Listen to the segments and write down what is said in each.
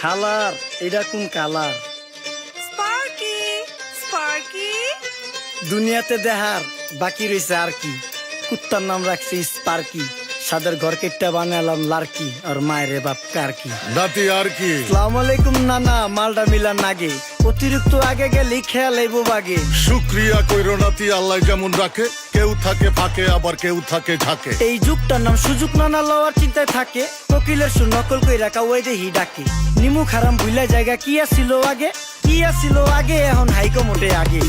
হালার এটা কোন কালার? স্পার্কি স্পার্কি দুনিয়াতে দেহার বাকি রয়েছে আর কি। কুত্তার নাম রাখছি স্পার্কি, সাদের ঘর কেটটা বানালাম লার্কি, আর মায়ের বাপ কারকি। নাতি আর কি? আসসালামু আলাইকুম নানা, মালডা মিলার নাগে, অতিরিক্ত আগে গেলে খেয়াল আইব বাগে। শুক্রিয়া কইরো নাতি, আল্লাহ যেমন রাখে, কেউ থাকে ফাঁকে আবার কেউ থাকে ঝাঁকে। এই যুগটার নাম সুযোগ নানা লওয়ার চিন্তায় থাকে, কোকিলের সুর নকল কই রাখা ওই দেহি ডাকে। নিমু খারাম ভুলা জায়গা কি আসিল আগে, কি আসিল আগে, এখন হাইকো মোটে আগে।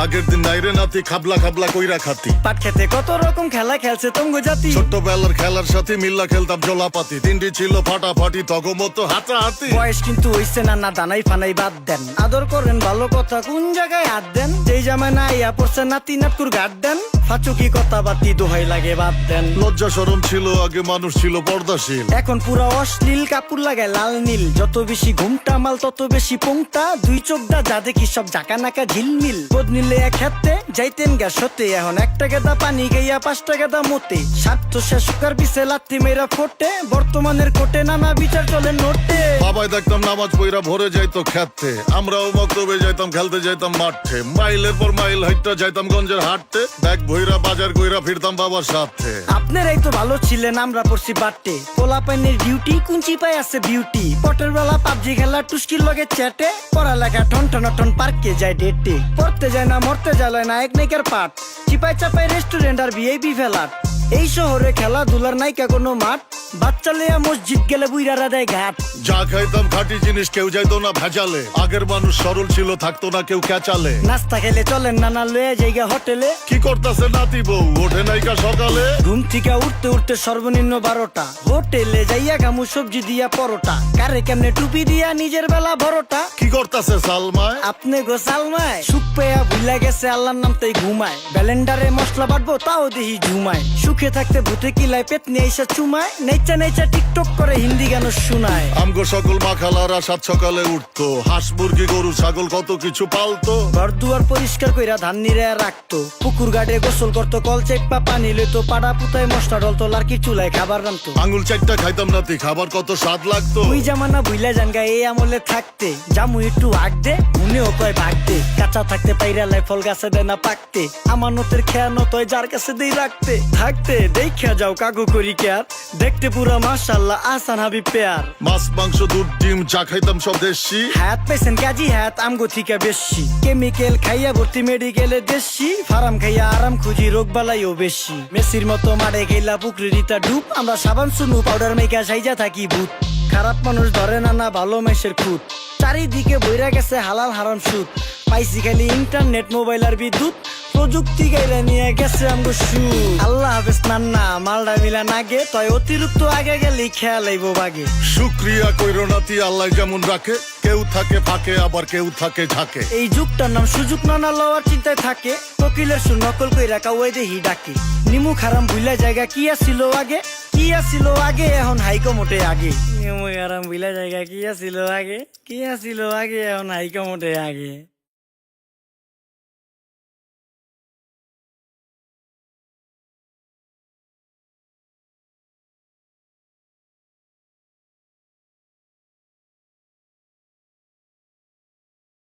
আগের দিন নাইরে নাতি খাবলা খাবলা কইরা খাতি, পাট খেতে কত রকম খেলা খেলছে তঙ্গ জাতি। ছোট্টবেলার খেলার সাথে মিল্লা খেলতাম জলাপাতি, তিনটি ছিল ফাটাফাটি তগমতো হাতাহাতি। বয়স কিন্তু হইছে না, না দানাই ফানাই বাদ দেন, আদর করেন ভালো কথা কোন জায়গায় হাত দেন। যেই জামায় না ইয়া পড়ছে নাতি নাতকুর গাট দেন, ফাচুকি কথা বাতি দোহাই লাগে বাদ দেন। লজ্জা শরম ছিল আগে, মানুষ ছিল পর্দাশীল, এখন পুরা অশ্লীল, কাপড় লাগায় লাল নীল। যত বেশি ঘুমটা মাল তত বেশি পোংটা, দুই চোখটা যা দেখি সব জাকা নাকা ঝিলমিল। বোধ নিলে এক হাতে যাইতেন গ্যাস হতে, এখন একটা গেদা পানি গাইয়া 5টা গেদা মতে। স্বার্থ শেষকার বিছে লাত্তি মেয়েরা ফোটে, বর্তমানের কোটে নানা বিচার চলে নোটে। বাবাই দেখতাম নামাজ পইরা ভরে যাইতো খেতে, আমরাও মক্তবে যাইতাম, খেলতে যাইতাম মাঠে। মাইলের পর মাইল হাইটটা যাইতাম গঞ্জের হাটতে, ব্যাগ ভইরা বাজার কইরা ফিরতাম বাবার সাথে। আপনারাই তো ভালো ছিলেন, আমরা পড়ছি বাটে। পোলা পাইনের ডিউটি কুঞ্চি পাই আছে বিউটি, পটের বেলা পাবজি খেলা টুস্কির লগে চ্যাটে। পড়ালেখা ঠন ঠন ঠন পার্কে যায় ডেটে, পড়তে যায় না মরতে যায় না এক নাইকার পাট। চিপাই চাপাই রেস্টুরেন্ট আর ভিআইপি ফেলাট, এই শহরে খেলাধুলার নাইকা কোনো মাঠ। বাচ্চা লেয়া মসজিদ গেলে বুইরারা দেয় ঘাট। যা খাইতাম খাঁটি জিনিস, কেউ যাইতো না ভেজালে। আগের মানুষ সরল ছিল, থাকতো না কেউ ক্যাচালে। নাস্তা খেলে চলেন নানা লয়ে জায়গা হোটেলে। কি করতাছে নাতি বউ, ওঠে নাইকা সকালে। ঘুম থেকে উঠতে উঠতে সর্বনিম্ন 12টা, হোটেলে যাইয়া গামু সবজি দিয়া পরোটা। কারে কেমনে টুপি দিয়া নিজের বেলা বড়টা। কি করতাছে সালমায়? আপনি গোসালমায় সুখ পেয়া ভুলা গেছে আল্লাহর নাম তাই ঘুমায়। ব্যালেন্ডারে মশলা বাটবো তাও দেহি ঝুমায়, সুখে থাকতে ভূতে কিলায় পেট নিয়ে এসে চুমায়। নেচা নেচা টিকটক করে হিন্দি গান শোনায়। আমগো সকল মাখালারা সাত সকালে উঠতো, হাঁস মুরগি গরু ছাগল কত কিছু পালতো। ঘর দুয়ার পরিষ্কার কইরা ধান নিরে রাখতো, পুকুর গাড়ে গোসল করতো, কল চেপা পানি লইতো। পাড়া পুতায় মশলা ডলতো, লার্কি চুলায় খাবার রান্তো। আঙুল চারটা খাইতাম নাতি, খাবার কত স্বাদ লাগতো। ওই জামানা ভুইলা জানগা এই আমলে থাকতে, জামু একটু আগ দে মনেও কয় ভাগ দে। কাঁচা থাকতে পাইরালায় ফল গাছে দেয় না পাকতে, আমানতের খেয়ানো তয় যার কাছে দেই রাখতে। থাকতে দেখা যাও কাগু করি কেয়ার, দেখতে পুরা মাশাআল্লাহ আসান হাবিব পেয়ার। মাছ মাংস দুধ ডিম চা খাইতাম সব দেশি, হাত পেছেন কাজী হাত আমগো থিকা বেশি। কেমিক্যাল খাইয়া ভর্তি মেডিকেলে দেশি, ফার্ম খাইয়া আরাম খুঁজি রোগ বালাইও বেশি। মেসির মতো মারে গেলা পুকুরে রিতা ডুব, আমরা সাবান সুনু পাউডার মেকা সাইজা থাকি ভূত। খারাপ মানুষ ধরে না না ভালো মেসের খুঁত, চারিদিকে বইরা গেছে হালাল হারাম সুদ। পাইছি খালি ইন্টারনেট মোবাইল আর বিদ্যুৎ, প্রযুক্তি গাইলা নিয়ে গেছে আমগো সুদ। আল্লাহ হাফেজ নান্না, মালডা মিলা নাগে, তয় অতিরিক্ত আগে গেলে খেয়াল আইব বাগে। শুক্রিয়া কইরো নাতি, আল্লাহ যেমন রাখে, কেউ থাকে ফাঁকে আবার কেউ থাকে ঝাঁকে। এই যুগটার নাম সুযোগ নানা লওয়ার চিন্তায় থাকে, কোকিলের সুর নকল কই রাখা ওই দেহি ডাকে। নিমু খারাম ভুলা জায়গা কি আসিল আগে, কি আসিল আগে, এখন হাইকো মোটে আগে। নিমু খারাম ভুলা জায়গা কি আসিল আগে, কি আসিল আগে, এখন হাইকো মোটে আগে।